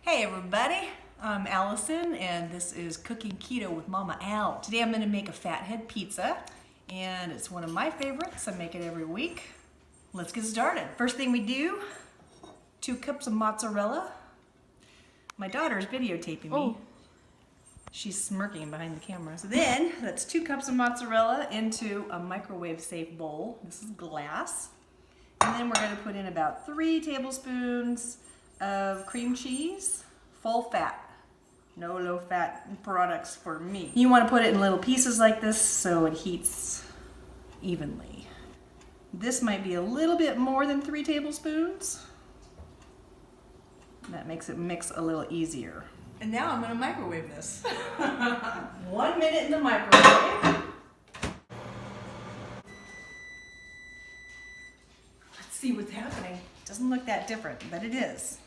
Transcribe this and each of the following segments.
Hey everybody, I'm Allison and this is Cooking Keto with Mama Al. Today I'm going to make a fathead pizza and it's one of my favorites. I make it every week. Let's get started. First thing we do, 2 cups of mozzarella. My daughter's videotaping me. Oh. She's smirking behind the camera. So then that's 2 cups of mozzarella into a microwave safe bowl. This is glass. And then we're going to put in about 3 tablespoons of cream cheese, full fat. No low fat products for me. You want to put it in little pieces like this so it heats evenly. This might be a little bit more than 3 tablespoons. That makes it mix a little easier. And now I'm going to microwave this. 1 minute in the microwave. Let's see what's happening. Doesn't look that different, but it is.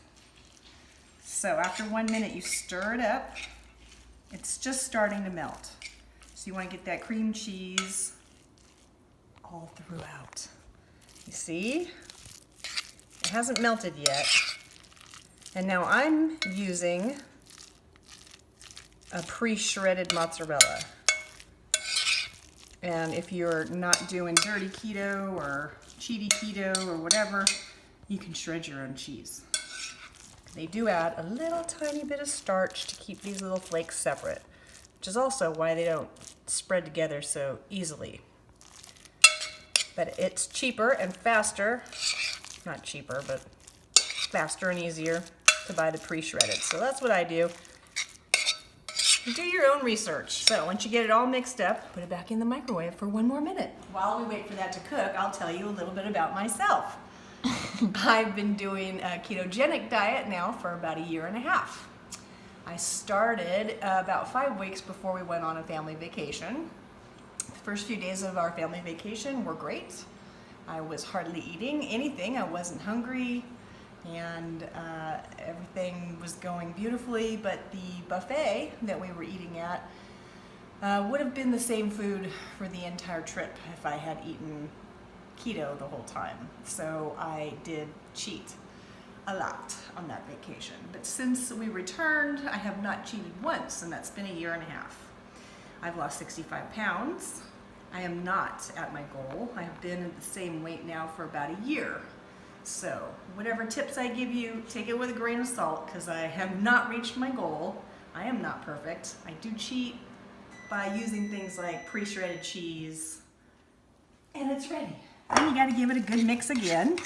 So after 1 minute, you stir it up. It's just starting to melt. So you want to get that cream cheese all throughout. You see? It hasn't melted yet. And now I'm using a pre-shredded mozzarella. And if you're not doing dirty keto or cheaty keto or whatever, you can shred your own cheese. They do add a little tiny bit of starch to keep these little flakes separate, which is also why they don't spread together so easily. But it's cheaper and faster, not cheaper, but faster and easier to buy the pre-shredded. So that's what I do. Do your own research. So once you get it all mixed up, put it back in the microwave for 1 more minute. While we wait for that to cook, I'll tell you a little bit about myself. I've been doing a ketogenic diet now for about 1.5 years. I started about 5 weeks before we went on a family vacation. The first few days of our family vacation were great. I was hardly eating anything. I wasn't hungry and everything was going beautifully, but the buffet that we were eating at would have been the same food for the entire trip if I had eaten keto the whole time. So I did cheat a lot on that vacation. But since we returned, I have not cheated once, and that's been 1.5 years. I've lost 65 pounds. I am not at my goal. I have been at the same weight now for about 1 year. So whatever tips I give you, take it with a grain of salt, because I have not reached my goal. I am not perfect. I do cheat by using things like pre-shredded cheese, and it's ready. Then you got to give it a good mix again.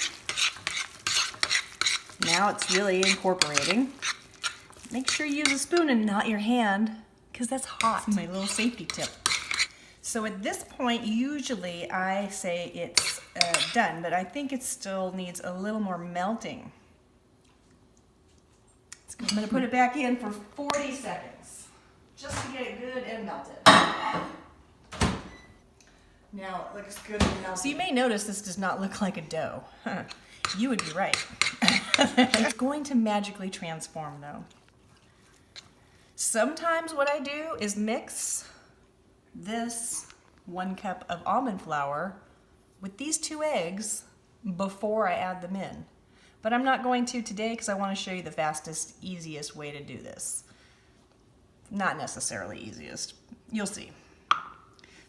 Now it's really incorporating. Make sure you use a spoon and not your hand, because that's hot. My little safety tip. So at this point, usually I say it's done, but I think it still needs a little more melting. I'm going to put it back in for 40 seconds, just to get it good and melted. Now it looks good and melted. So you may notice this does not look like a dough. You would be right. It's going to magically transform though. Sometimes what I do is mix this 1 cup of almond flour with these 2 eggs before I add them in. But I'm not going to today because I want to show you the fastest, easiest way to do this. Not necessarily easiest. You'll see.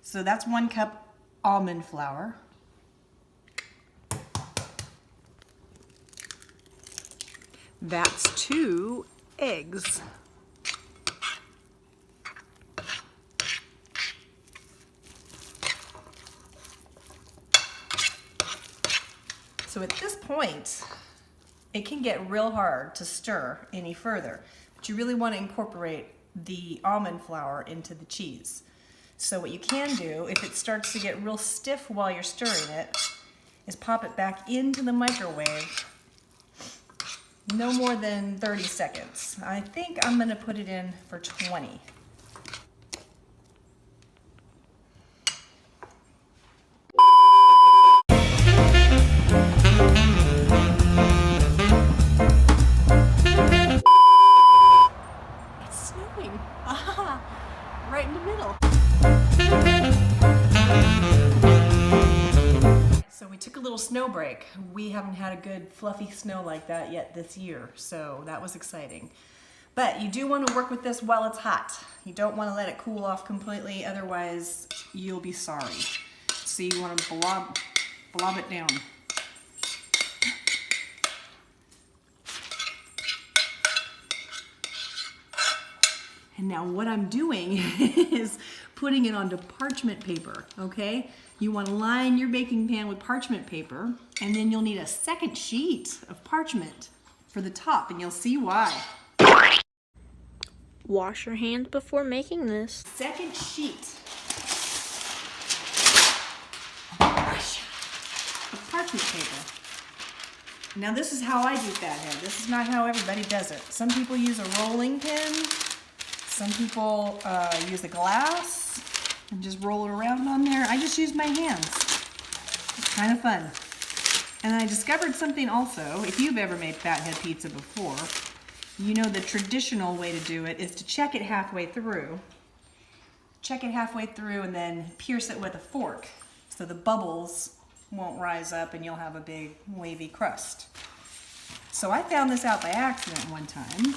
So that's 1 cup almond flour. That's 2 eggs. So at this point, it can get real hard to stir any further, but you really want to incorporate the almond flour into the cheese. So what you can do, if it starts to get real stiff while you're stirring it, is pop it back into the microwave no more than 30 seconds. I think I'm going to put it in for 20. It's snowing. Right in the middle. So we took a little snow snow break. We haven't had a good fluffy snow like that yet this year, so that was exciting. But you do want to work with this while it's hot. You don't want to let it cool off completely, otherwise you'll be sorry. So you want to blob it down. And now what I'm doing is putting it onto parchment paper, okay? You want to line your baking pan with parchment paper, and then you'll need a second sheet of parchment for the top, and you'll see why. Wash your hands before making this. Second sheet of parchment paper. Now this is how I do fathead. This is not how everybody does it. Some people use a rolling pin. Some people use a glass and just roll it around on there. I just use my hands. It's kind of fun. And I discovered something also. If you've ever made fathead pizza before, you know the traditional way to do it is to check it halfway through. Check it halfway through and then pierce it with a fork so the bubbles won't rise up and you'll have a big wavy crust. So I found this out by accident one time.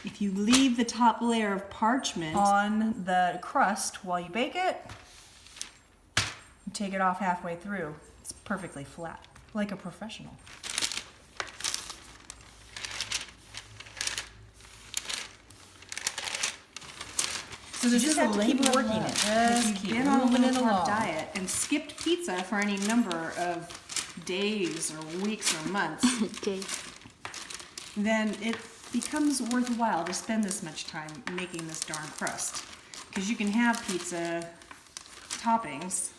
If you leave the top layer of parchment on the crust while you bake it, you take it off halfway through. It's perfectly flat, like a professional. So you just have to keep working it. Just keep moving it along. Diet and skipped pizza for any number of days or weeks or months, then it becomes worthwhile to spend this much time making this darn crust. Because you can have pizza toppings,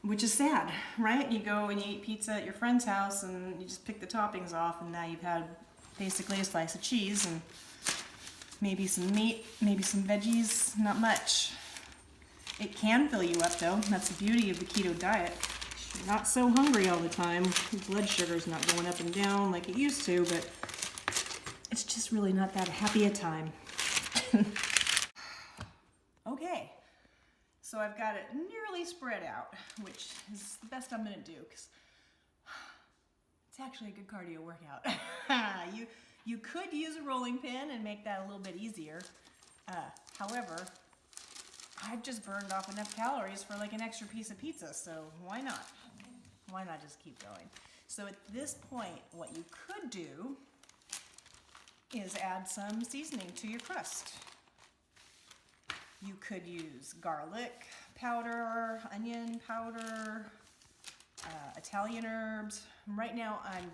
which is sad, right? You go and you eat pizza at your friend's house and you just pick the toppings off, and now you've had basically a slice of cheese and maybe some meat, maybe some veggies, not much. It can fill you up though. That's the beauty of the keto diet. You're not so hungry all the time. Your blood sugar's not going up and down like it used to, but it's just really not that happy a time. Okay, so I've got it nearly spread out, which is the best I'm gonna do, because it's actually a good cardio workout. You could use a rolling pin and make that a little bit easier. However, I've just burned off enough calories for like an extra piece of pizza, so why not? Why not just keep going? So at this point, what you could do is add some seasoning to your crust. You could use garlic powder, onion powder, Italian herbs. Right now I'm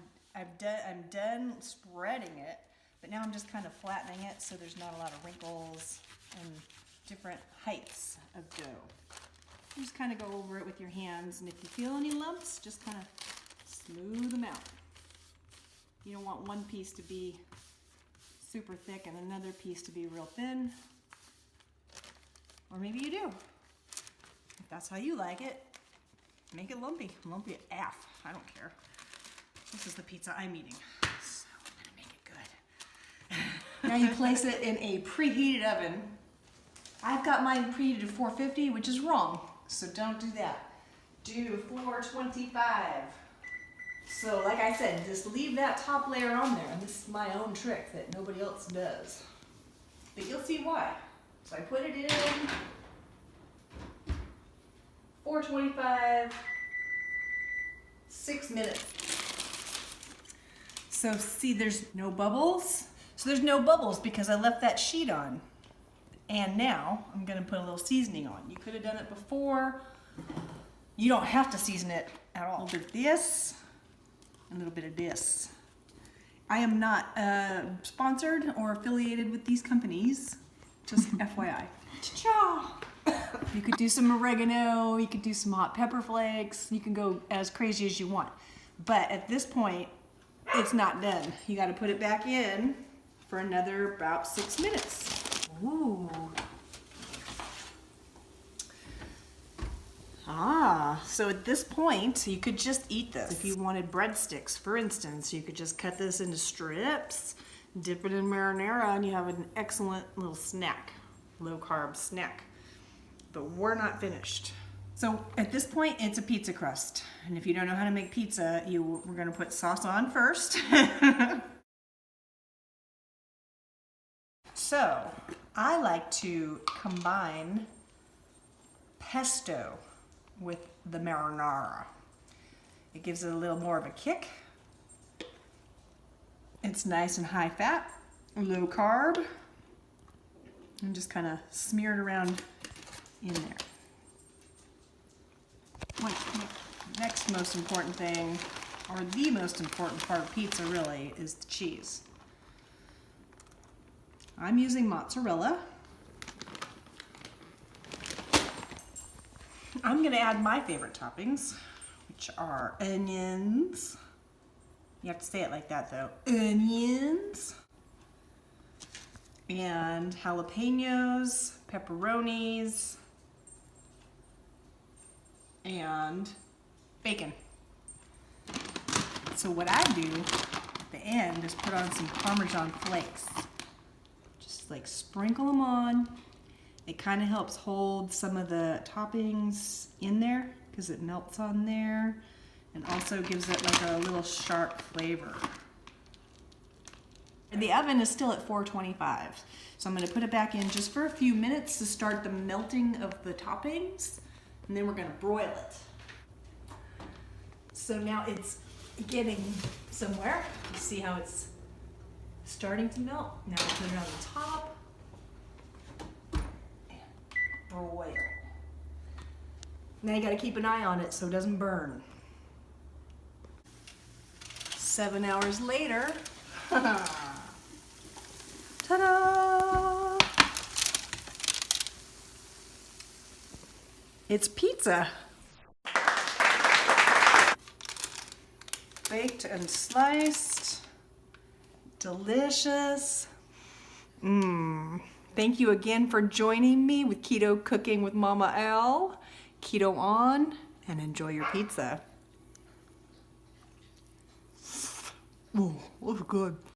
done spreading it, but now I'm just kind of flattening it so there's not a lot of wrinkles and different heights of dough. You just kind of go over it with your hands, and if you feel any lumps, just kind of smooth them out. You don't want one piece to be super thick and another piece to be real thin. Or maybe you do. If that's how you like it, make it lumpy. Lumpy AF. I don't care. This is the pizza I'm eating, so I'm gonna make it good. Now you place it in a preheated oven. I've got mine preheated to 450, which is wrong, so don't do that. Do 425. So like I said, just leave that top layer on there. And this is my own trick that nobody else does. But you'll see why. So I put it in 425, 6 minutes. So see, there's no bubbles. So there's no bubbles because I left that sheet on. And now I'm gonna put a little seasoning on. You could have done it before. You don't have to season it at all. A little bit of this, a little bit of this. I am not sponsored or affiliated with these companies, just FYI. Cha-cha! You could do some oregano, you could do some hot pepper flakes, you can go as crazy as you want. But at this point, it's not done. You gotta put it back in for another about 6 minutes. Ooh. So at this point, you could just eat this. If you wanted breadsticks, for instance, you could just cut this into strips, dip it in marinara, and you have an excellent little snack, low-carb snack. But we're not finished. So at this point, it's a pizza crust. And if you don't know how to make pizza, we're gonna put sauce on first. So I like to combine pesto with the marinara. It gives it a little more of a kick. It's nice and high fat, low carb, and just kind of smear it around in there. Next most important thing, or the most important part of pizza really, is the cheese. I'm using mozzarella. I'm gonna add my favorite toppings, which are onions. You have to say it like that though. Onions. And jalapenos, pepperonis, and bacon. So what I do at the end is put on some Parmesan flakes. Just like sprinkle them on. It kind of helps hold some of the toppings in there because it melts on there and also gives it like a little sharp flavor. And the oven is still at 425. So I'm going to put it back in just for a few minutes to start the melting of the toppings, and then we're going to broil it. So now it's getting somewhere. You see how it's starting to melt? Now I'll put it on the top and broil. Now you got to keep an eye on it so it doesn't burn. 7 hours later, ta-da! It's pizza. Baked and sliced. Delicious. Thank you again for joining me with Keto Cooking with Mama L. Keto on, and enjoy your pizza. Ooh, looks good.